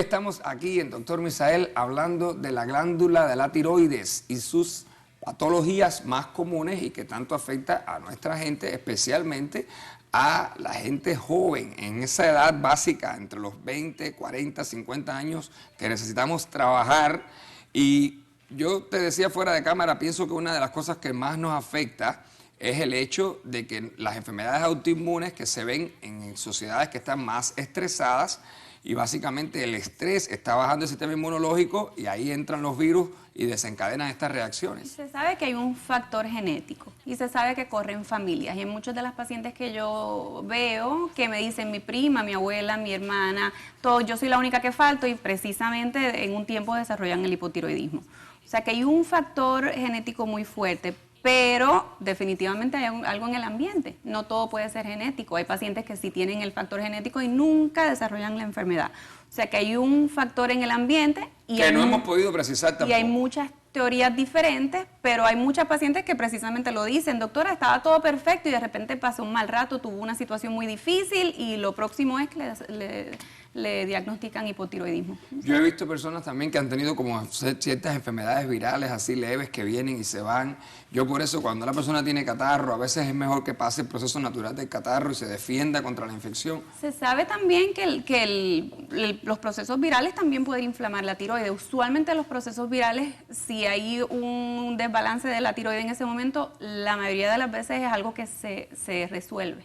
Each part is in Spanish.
estamos aquí en Dr. Misael hablando de la glándula de la tiroides y sus patologías más comunes y que tanto afecta a nuestra gente, especialmente a la gente joven en esa edad básica, entre los 20, 40, 50 años, que necesitamos trabajar. Y yo te decía fuera de cámara, pienso que una de las cosas que más nos afecta es el hecho de que las enfermedades autoinmunes que se ven en sociedades que están más estresadas, y básicamente el estrés está bajando el sistema inmunológico y ahí entran los virus y desencadenan estas reacciones. Se sabe que hay un factor genético y se sabe que corre en familias. Y hay muchas de las pacientes que yo veo que me dicen mi prima, mi abuela, mi hermana, todo, yo soy la única que falto, y precisamente en un tiempo desarrollan el hipotiroidismo. O sea que hay un factor genético muy fuerte, pero definitivamente hay algo en el ambiente. No todo puede ser genético. Hay pacientes que sí tienen el factor genético y nunca desarrollan la enfermedad. O sea que hay un factor en el ambiente y que no hemos podido precisar tampoco. Y hay muchas teorías diferentes, pero hay muchas pacientes que precisamente lo dicen. Doctora, estaba todo perfecto y de repente pasó un mal rato, tuvo una situación muy difícil y lo próximo es que le diagnostican hipotiroidismo. Yo he visto personas también que han tenido como ciertas enfermedades virales así leves que vienen y se van. Yo por eso cuando la persona tiene catarro, a veces es mejor que pase el proceso natural del catarro y se defienda contra la infección. Se sabe también que los procesos virales también pueden inflamar la tiroides. Usualmente los procesos virales, si hay un desbalance de la tiroides en ese momento, la mayoría de las veces es algo que se resuelve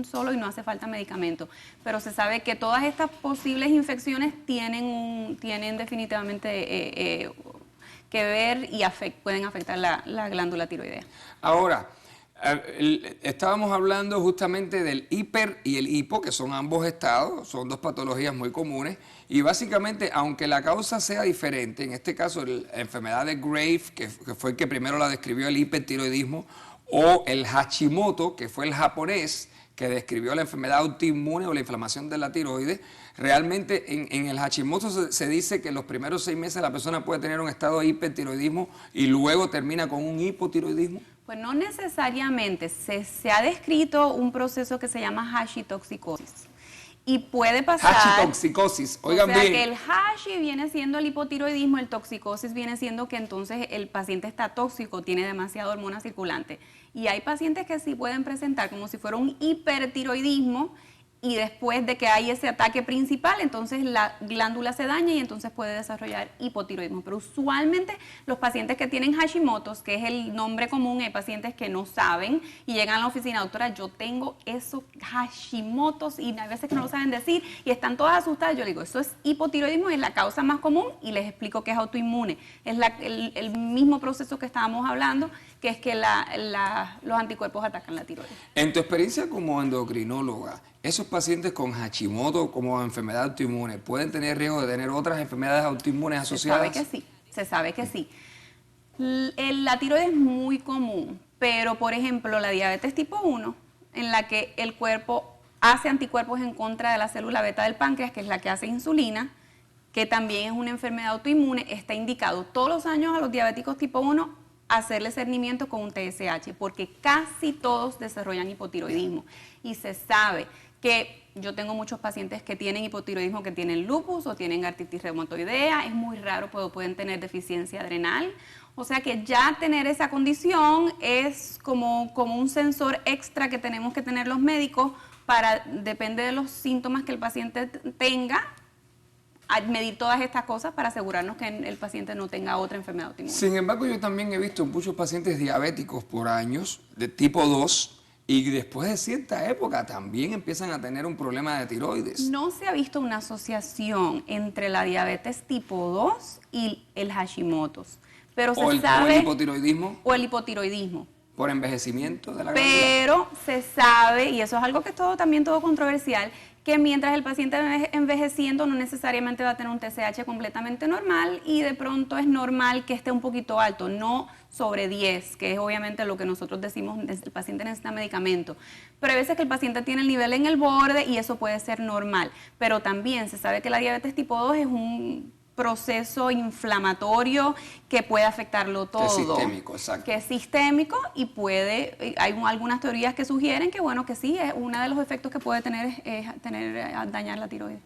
solo y no hace falta medicamento. Pero se sabe que todas estas posibles infecciones tienen definitivamente que ver y pueden afectar la glándula tiroidea. Ahora, estábamos hablando justamente del hiper y el hipo, que son ambos estados, son dos patologías muy comunes, y básicamente, aunque la causa sea diferente, en este caso la enfermedad de Graves, que fue el que primero la describió el hipertiroidismo, o el Hashimoto, que fue el japonés, que describió la enfermedad autoinmune o la inflamación de la tiroides. Realmente en el Hashimoto se dice que en los primeros 6 meses la persona puede tener un estado de hipertiroidismo y luego termina con un hipotiroidismo. Pues no necesariamente, se ha descrito un proceso que se llama hashitoxicosis. Y puede pasar... Hashitoxicosis, oigan bien. O sea que el hashi viene siendo el hipotiroidismo, el toxicosis viene siendo que entonces el paciente está tóxico, tiene demasiada hormona circulante. Y hay pacientes que sí pueden presentar como si fuera un hipertiroidismo, y después de que hay ese ataque principal, entonces la glándula se daña y entonces puede desarrollar hipotiroidismo. Pero usualmente los pacientes que tienen Hashimoto's, que es el nombre común, hay pacientes que no saben y llegan a la oficina, doctora, yo tengo eso, Hashimoto's, y hay veces que no lo saben decir y están todas asustadas. Yo le digo, eso es hipotiroidismo, es la causa más común, y les explico que es autoinmune. Es el mismo proceso que estábamos hablando, que es que los anticuerpos atacan la tiroides. En tu experiencia como endocrinóloga, ¿esos pacientes con Hashimoto como enfermedad autoinmune pueden tener riesgo de tener otras enfermedades autoinmunes asociadas? Se sabe que sí. La tiroides es muy común, pero por ejemplo la diabetes tipo 1, en la que el cuerpo hace anticuerpos en contra de la célula beta del páncreas, que es la que hace insulina, que también es una enfermedad autoinmune, está indicado todos los años a los diabéticos tipo 1 hacerle cernimiento con un TSH, porque casi todos desarrollan hipotiroidismo. Y se sabe que yo tengo muchos pacientes que tienen hipotiroidismo, que tienen lupus o tienen artritis reumatoidea, es muy raro, pueden tener deficiencia adrenal. O sea que ya tener esa condición es como un sensor extra que tenemos que tener los médicos para, depende de los síntomas que el paciente tenga, a medir todas estas cosas para asegurarnos que el paciente no tenga otra enfermedad autoinmune. Sin embargo, yo también he visto muchos pacientes diabéticos por años, de tipo 2, y después de cierta época también empiezan a tener un problema de tiroides. No se ha visto una asociación entre la diabetes tipo 2 y el Hashimoto's, pero se sabe... ¿O el hipotiroidismo? O el hipotiroidismo. Por envejecimiento de la glándula. Pero se sabe, y eso es algo que es también todo controversial, que mientras el paciente va envejeciendo no necesariamente va a tener un TSH completamente normal, y de pronto es normal que esté un poquito alto, no sobre 10, que es obviamente lo que nosotros decimos, el paciente necesita medicamento. Pero hay veces que el paciente tiene el nivel en el borde y eso puede ser normal. Pero también se sabe que la diabetes tipo 2 es un proceso inflamatorio que puede afectarlo todo. Que es sistémico, exacto. Que es sistémico y hay algunas teorías que sugieren que bueno, que sí, uno de los efectos que puede tener es dañar la tiroides.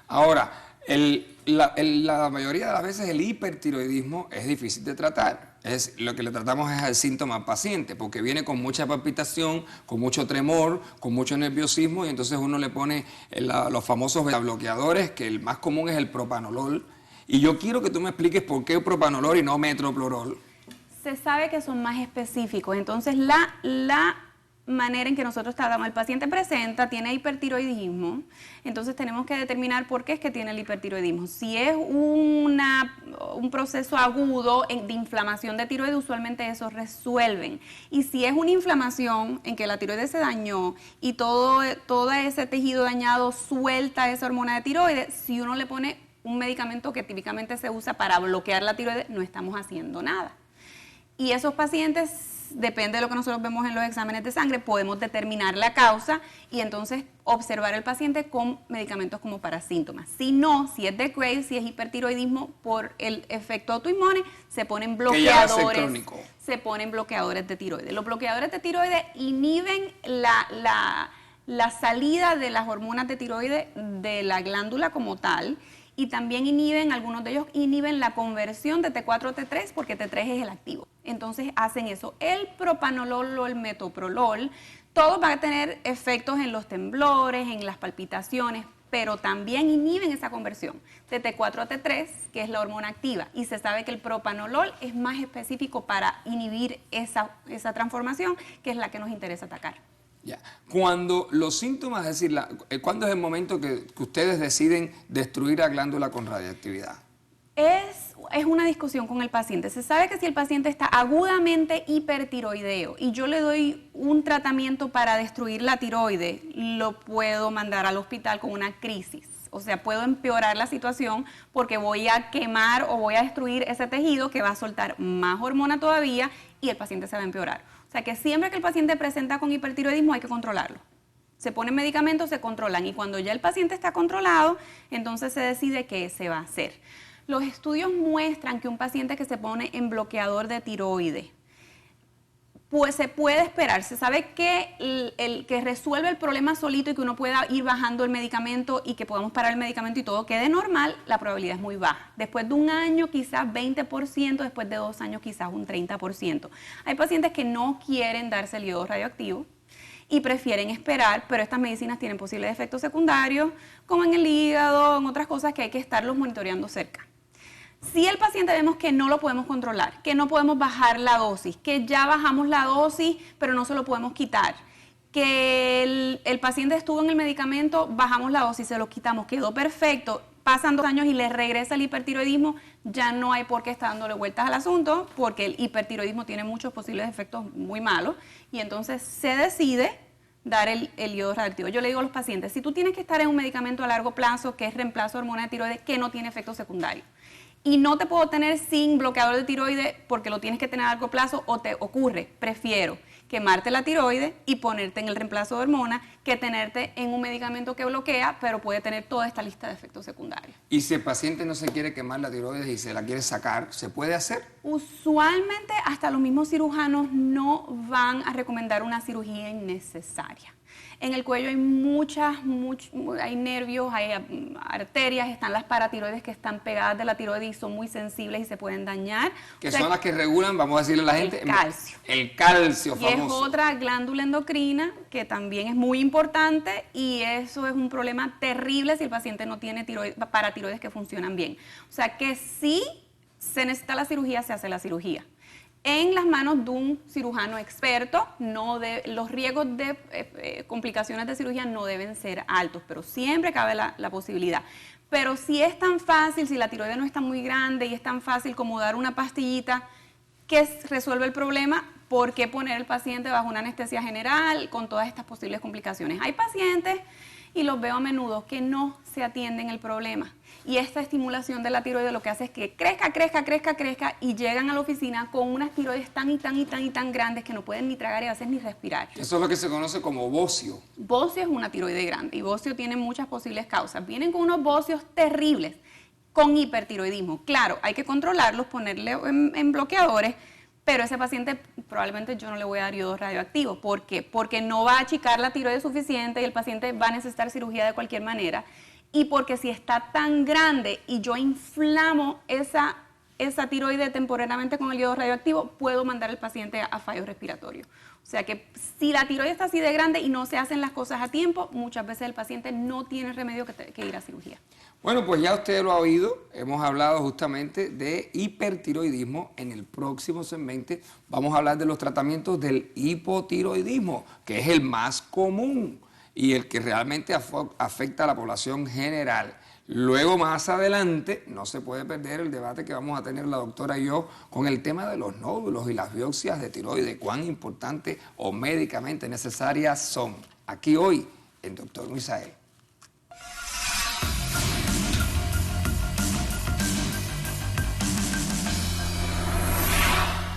Ahora, La mayoría de las veces el hipertiroidismo es difícil de tratar. Lo que le tratamos es el síntoma al paciente, porque viene con mucha palpitación, con mucho tremor, con mucho nerviosismo, y entonces uno le pone los famosos bloqueadores, que el más común es el propanolol. Y yo quiero que tú me expliques por qué propanolol y no metoprolol. Se sabe que son más específicos, entonces la manera en que nosotros tratamos, el paciente presenta, tiene hipertiroidismo, entonces tenemos que determinar por qué es que tiene el hipertiroidismo. Si es un proceso agudo de inflamación de tiroides, usualmente eso resuelven. Y si es una inflamación en que la tiroides se dañó y todo ese tejido dañado suelta esa hormona de tiroides, si uno le pone un medicamento que típicamente se usa para bloquear la tiroides, no estamos haciendo nada. Y esos pacientes, depende de lo que nosotros vemos en los exámenes de sangre, podemos determinar la causa y entonces observar al paciente con medicamentos como para síntomas. Si no, si es de Graves, si es hipertiroidismo por el efecto autoinmune, se ponen bloqueadores. Se ponen bloqueadores de tiroides. Los bloqueadores de tiroides inhiben la salida de las hormonas de tiroides de la glándula como tal, y también algunos de ellos inhiben la conversión de T4 a T3 porque T3 es el activo. Entonces hacen eso. El propanolol o el metoprolol, todos van a tener efectos en los temblores, en las palpitaciones, pero también inhiben esa conversión de T4 a T3, que es la hormona activa. Y se sabe que el propanolol es más específico para inhibir esa transformación, que es la que nos interesa atacar. Ya. Cuando los síntomas, es decir, ¿cuándo es el momento que ustedes deciden destruir la glándula con radioactividad? Es una discusión con el paciente. Se sabe que si el paciente está agudamente hipertiroideo y yo le doy un tratamiento para destruir la tiroide, lo puedo mandar al hospital con una crisis. O sea, puedo empeorar la situación porque voy a quemar o voy a destruir ese tejido que va a soltar más hormona todavía y el paciente se va a empeorar. O sea, que siempre que el paciente presenta con hipertiroidismo hay que controlarlo. Se ponen medicamentos, se controlan y cuando ya el paciente está controlado, entonces se decide qué se va a hacer. Los estudios muestran que un paciente que se pone en bloqueador de tiroides, pues se puede esperar, se sabe que el que resuelve el problema solito y que uno pueda ir bajando el medicamento y que podamos parar el medicamento y todo quede normal, la probabilidad es muy baja. Después de un año quizás 20%, después de 2 años quizás un 30%. Hay pacientes que no quieren darse el iodo radioactivo y prefieren esperar, pero estas medicinas tienen posibles efectos secundarios, como en el hígado, en otras cosas que hay que estarlos monitoreando cerca. Si el paciente vemos que no lo podemos controlar, que no podemos bajar la dosis, que ya bajamos la dosis pero no se lo podemos quitar, que el paciente estuvo en el medicamento, bajamos la dosis, se lo quitamos, quedó perfecto, pasan 2 años y le regresa el hipertiroidismo, ya no hay por qué estar dándole vueltas al asunto porque el hipertiroidismo tiene muchos posibles efectos muy malos y entonces se decide dar el iodo radioactivo. Yo le digo a los pacientes, si tú tienes que estar en un medicamento a largo plazo que es reemplazo de hormona de tiroides que no tiene efectos secundarios, y no te puedo tener sin bloqueador de tiroides porque lo tienes que tener a largo plazo o te ocurre, prefiero quemarte la tiroides y ponerte en el reemplazo de hormona que tenerte en un medicamento que bloquea, pero puede tener toda esta lista de efectos secundarios. Y si el paciente no se quiere quemar la tiroides y se la quiere sacar, ¿se puede hacer? Usualmente hasta los mismos cirujanos no van a recomendar una cirugía innecesaria. En el cuello hay hay nervios, hay arterias, están las paratiroides que están pegadas de la tiroides y son muy sensibles y se pueden dañar. Que son las que regulan, vamos a decirle a la gente, el calcio. El calcio famoso. Y es otra glándula endocrina que también es muy importante y eso es un problema terrible si el paciente no tiene paratiroides que funcionan bien. O sea que si se necesita la cirugía, se hace la cirugía. En las manos de un cirujano experto, los riesgos de complicaciones de cirugía no deben ser altos, pero siempre cabe la posibilidad. Pero si es tan fácil, si la tiroides no está muy grande y es tan fácil como dar una pastillita que resuelve el problema, ¿por qué poner al paciente bajo una anestesia general con todas estas posibles complicaciones? Hay pacientes, y los veo a menudo, que no se atienden el problema. Y esta estimulación de la tiroides lo que hace es que crezca y llegan a la oficina con unas tiroides tan grandes que no pueden ni tragar y a veces ni respirar. Eso es lo que se conoce como bocio. Bocio es una tiroide grande y bocio tiene muchas posibles causas. Vienen con unos bocios terribles con hipertiroidismo. Claro, hay que controlarlos, ponerle en bloqueadores, pero ese paciente probablemente yo no le voy a dar iodo radioactivo. ¿Por qué? Porque no va a achicar la tiroides suficiente y el paciente va a necesitar cirugía de cualquier manera. y porque si está tan grande y yo inflamo esa tiroide temporalmente con el yodo radioactivo, puedo mandar al paciente a fallo respiratorio. O sea que si la tiroides está así de grande y no se hacen las cosas a tiempo, muchas veces el paciente no tiene remedio que ir a cirugía. Bueno, pues ya usted lo ha oído, hemos hablado justamente de hipertiroidismo. En el próximo segmento vamos a hablar de los tratamientos del hipotiroidismo, que es el más común y el que realmente afecta a la población general. Luego, más adelante, no se puede perder el debate que vamos a tener la doctora y yo con el tema de los nódulos y las biopsias de tiroides, cuán importantes o médicamente necesarias son. Aquí hoy, el doctor Misael.